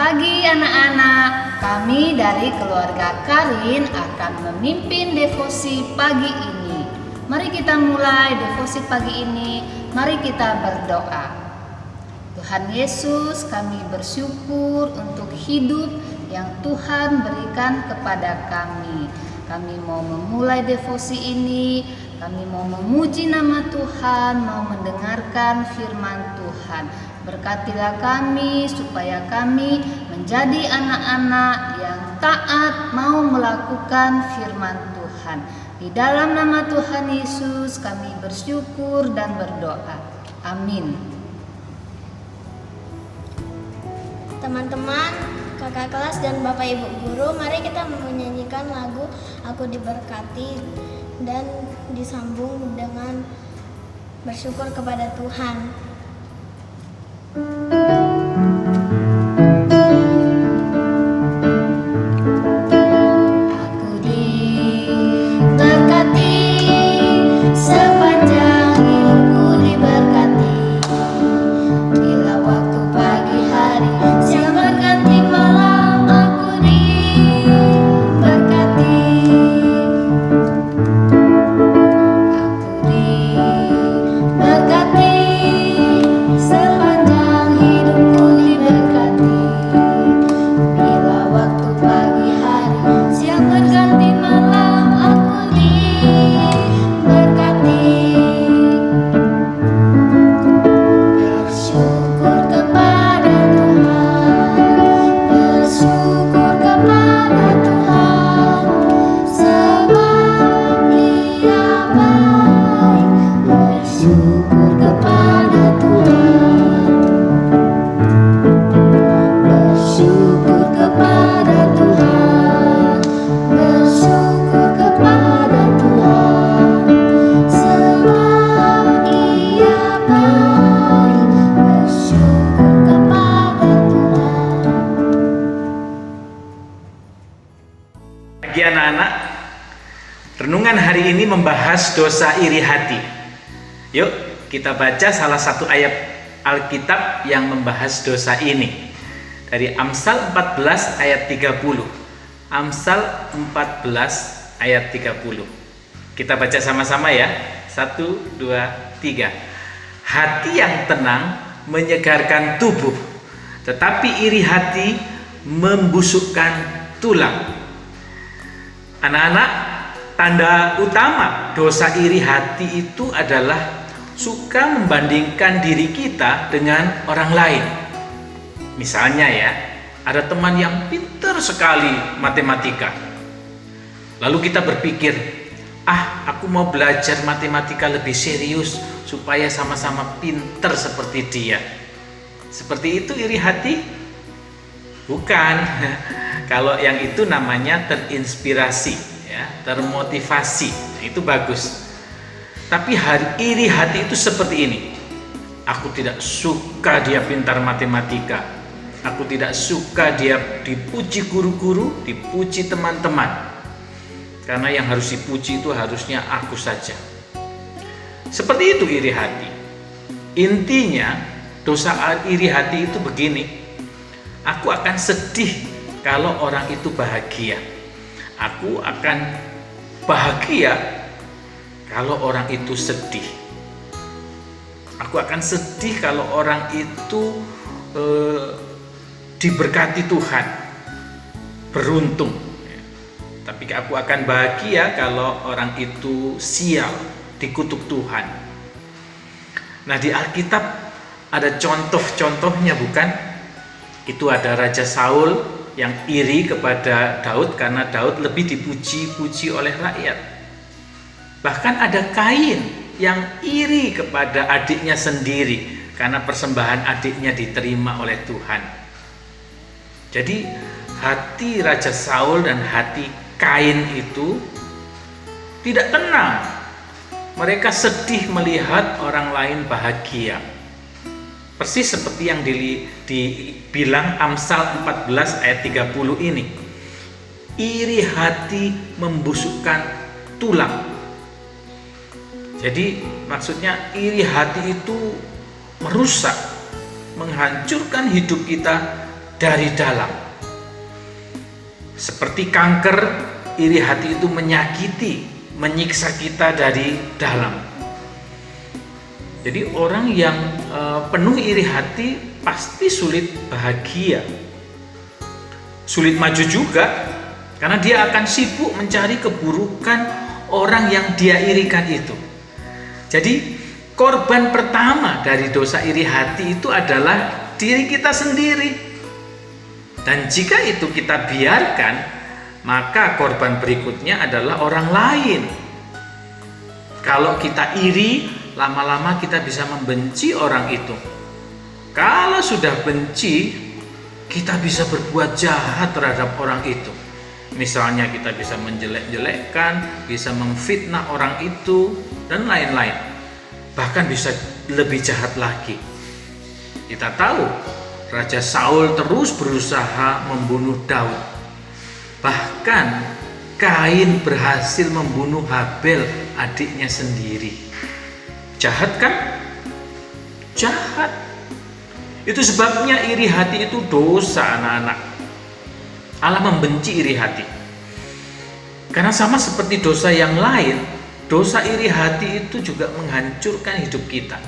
pagi anak-anak, kami dari keluarga Karin akan memimpin devosi pagi ini. Mari kita mulai devosi pagi ini, mari kita berdoa. Tuhan Yesus, kami bersyukur untuk hidup yang Tuhan berikan kepada kami. Kami mau memulai devosi ini, kami mau memuji nama Tuhan, mau mendengarkan firman Tuhan. Berkatilah kami supaya kami menjadi anak-anak yang taat mau melakukan firman Tuhan. Di dalam nama Tuhan Yesus kami bersyukur dan berdoa. Amin. Teman-teman, kakak kelas dan bapak ibu guru, mari kita menyanyikan lagu Aku Diberkati dan disambung dengan bersyukur kepada Tuhan. Aku diberkati, sepanjang hidupku diberkati. Bila waktu pagi hari siang berganti malam, aku diberkati. Aku diberkati, sepanjang hidupku diberkati. Bila waktu pagi hari siang berganti malam, aku diberkati. Bersyukur kepada Tuhan, bersyukur kepada Tuhan, sebab Dia baik. Bersyukur kepada Tuhan, bersyukur kepada Tuhan, bersyukur kepada Tuhan, sebab Ia baik. Bersyukur kepada Tuhan. Bagi anak-anak, renungan hari ini membahas dosa iri hati. Yuk, kita baca salah satu ayat Alkitab yang membahas dosa ini. Dari Amsal 14 ayat 30. Amsal 14 ayat 30. Kita baca sama-sama ya. 1, 2, 3. Hati yang tenang menyegarkan tubuh, tetapi iri hati membusukkan tulang. Anak-anak, tanda utama dosa iri hati itu adalah suka membandingkan diri kita dengan orang lain. Misalnya ya, ada teman yang pintar sekali matematika. Lalu kita berpikir, aku mau belajar matematika lebih serius supaya sama-sama pintar seperti dia. Seperti itu iri hati? Bukan. Kalau yang itu namanya terinspirasi, ya, termotivasi. Itu bagus. Tapi iri hati itu seperti ini. Aku tidak suka dia pintar matematika. Aku tidak suka dia dipuji guru-guru, dipuji teman-teman. Karena yang harus dipuji itu harusnya aku saja. Seperti itu iri hati. Intinya, dosa iri hati itu begini. Aku akan sedih kalau orang itu bahagia. Aku akan bahagia kalau orang itu sedih. Aku akan sedih kalau orang itu diberkati Tuhan, beruntung. Tapi aku akan bahagia kalau orang itu sial, dikutuk Tuhan. Nah, di Alkitab ada contoh-contohnya, bukan? Itu ada Raja Saul yang iri kepada Daud karena Daud lebih dipuji-puji oleh rakyat. Bahkan ada Kain yang iri kepada adiknya sendiri karena persembahan adiknya diterima oleh Tuhan. Jadi hati Raja Saul dan hati Kain itu tidak tenang. Mereka sedih melihat orang lain bahagia. Persis seperti yang dibilang Amsal 14 ayat 30 ini. Iri hati membusukkan tulang. Jadi maksudnya iri hati itu merusak, menghancurkan hidup kita dari dalam. Seperti kanker, iri hati itu menyakiti, menyiksa kita dari dalam. Jadi orang yang penuh iri hati pasti sulit bahagia, sulit maju juga, karena dia akan sibuk mencari keburukan orang yang dia irikan itu. Jadi korban pertama dari dosa iri hati itu adalah diri kita sendiri. Dan jika itu kita biarkan, maka korban berikutnya adalah orang lain. Kalau kita iri, lama-lama kita bisa membenci orang itu. Kalau sudah benci, kita bisa berbuat jahat terhadap orang itu. Misalnya kita bisa menjelek-jelekkan, bisa memfitnah orang itu, dan lain-lain. Bahkan bisa lebih jahat lagi. Kita tahu Raja Saul terus berusaha membunuh Daud. Bahkan Kain berhasil membunuh Habel, adiknya sendiri. Jahat kan? Jahat. Itu sebabnya iri hati itu dosa, anak-anak. Allah membenci iri hati. Karena sama seperti dosa yang lain, dosa iri hati itu juga menghancurkan hidup kita.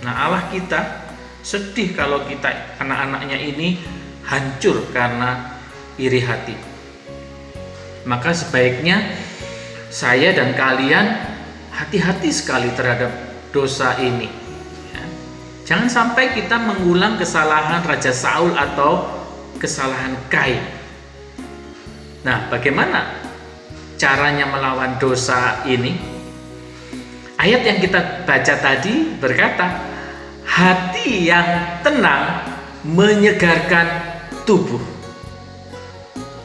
Nah, Allah kita sedih kalau kita, anak-anaknya ini hancur karena iri hati. Maka sebaiknya saya dan kalian hati-hati sekali terhadap dosa ini. Jangan sampai kita mengulang kesalahan Raja Saul atau kesalahan Kain. Nah, bagaimana caranya melawan dosa ini? Ayat yang kita baca tadi berkata, hati yang tenang menyegarkan tubuh.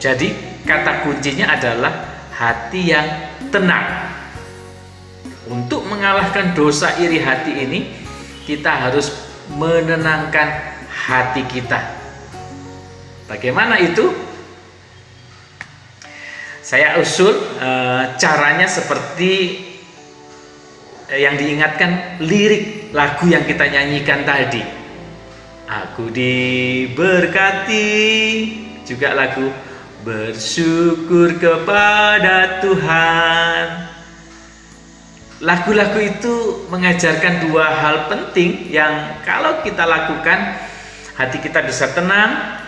Jadi kata kuncinya adalah hati yang tenang. Untuk mengalahkan dosa iri hati ini, kita harus menenangkan hati kita. Bagaimana itu? Saya usul caranya seperti yang diingatkan lirik lagu yang kita nyanyikan tadi. Aku diberkati, juga lagu bersyukur kepada Tuhan. Lagu-lagu itu mengajarkan dua hal penting yang kalau kita lakukan, hati kita bisa tenang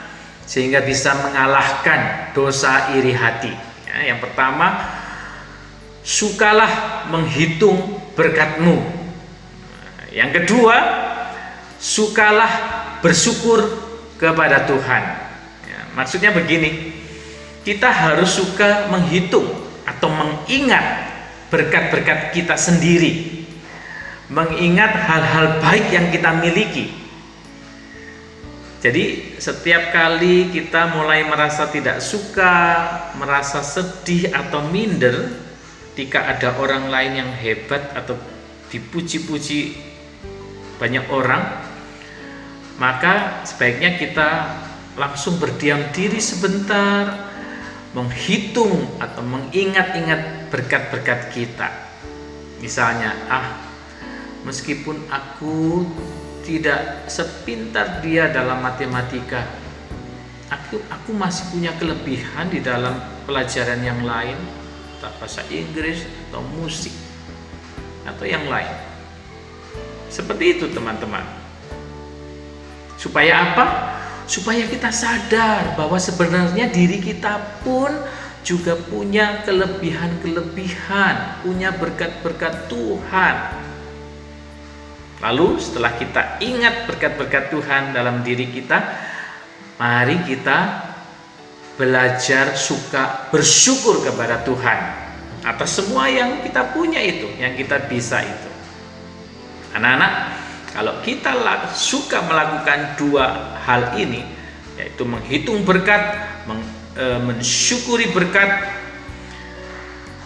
sehingga bisa mengalahkan dosa iri hati. Ya, yang pertama, sukalah menghitung berkatmu. Yang kedua, sukalah bersyukur kepada Tuhan. Ya, maksudnya begini, kita harus suka menghitung atau mengingat berkat-berkat kita sendiri, mengingat hal-hal baik yang kita miliki. Jadi setiap kali kita mulai merasa tidak suka, merasa sedih atau minder ketika ada orang lain yang hebat atau dipuji-puji banyak orang, maka sebaiknya kita langsung berdiam diri sebentar, menghitung atau mengingat-ingat berkat-berkat kita. Misalnya, meskipun aku tidak sepintar dia dalam matematika, aku masih punya kelebihan di dalam pelajaran yang lain, entah bahasa Inggris atau musik atau yang lain. Seperti itu, teman-teman. Supaya apa? Supaya kita sadar bahwa sebenarnya diri kita pun juga punya kelebihan-kelebihan, punya berkat-berkat Tuhan. Lalu setelah kita ingat berkat-berkat Tuhan dalam diri kita, mari kita belajar suka bersyukur kepada Tuhan atas semua yang kita punya itu, yang kita bisa itu. Anak-anak, kalau kita suka melakukan dua hal ini, yaitu menghitung berkat, mensyukuri berkat,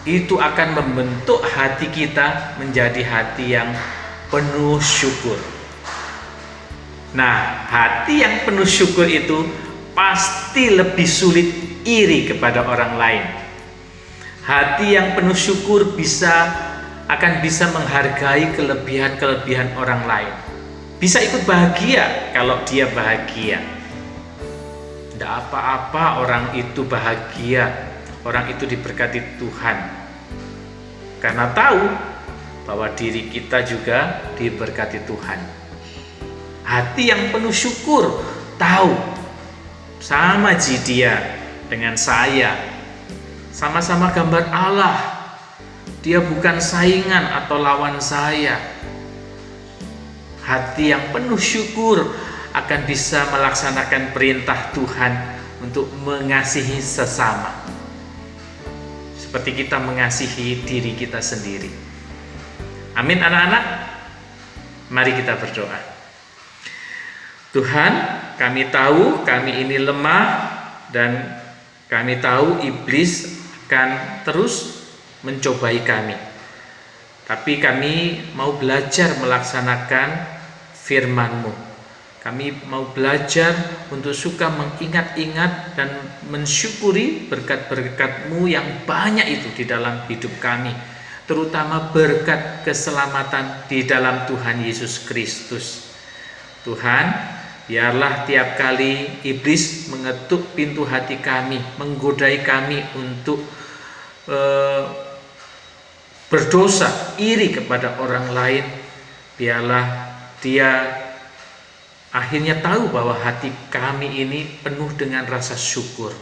itu akan membentuk hati kita menjadi hati yang penuh syukur. Nah, hati yang penuh syukur itu pasti lebih sulit iri kepada orang lain. Hati yang penuh syukur akan bisa menghargai kelebihan-kelebihan orang lain. Bisa ikut bahagia kalau dia bahagia. Tidak apa-apa orang itu bahagia, orang itu diberkati Tuhan. Karena tahu bahwa diri kita juga diberkati Tuhan. Hati yang penuh syukur, tahu sama dia dengan saya, sama-sama gambar Allah. Dia bukan saingan atau lawan saya. Hati yang penuh syukur akan bisa melaksanakan perintah Tuhan untuk mengasihi sesama, seperti kita mengasihi diri kita sendiri. Amin anak-anak. Mari kita berdoa. Tuhan, kami tahu kami ini lemah dan kami tahu iblis akan terus mencobai kami. Tapi kami mau belajar melaksanakan firman-Mu. Kami mau belajar untuk suka mengingat-ingat dan mensyukuri berkat-berkat-Mu yang banyak itu di dalam hidup kami, terutama berkat keselamatan di dalam Tuhan Yesus Kristus. Tuhan, biarlah tiap kali iblis mengetuk pintu hati kami, menggodai kami untuk berdosa, iri kepada orang lain, biarlah dia akhirnya tahu bahwa hati kami ini penuh dengan rasa syukur.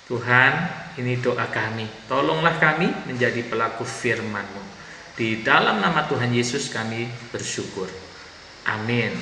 Tuhan, ini doa kami. Tolonglah kami menjadi pelaku firman-Mu. Di dalam nama Tuhan Yesus kami bersyukur. Amin.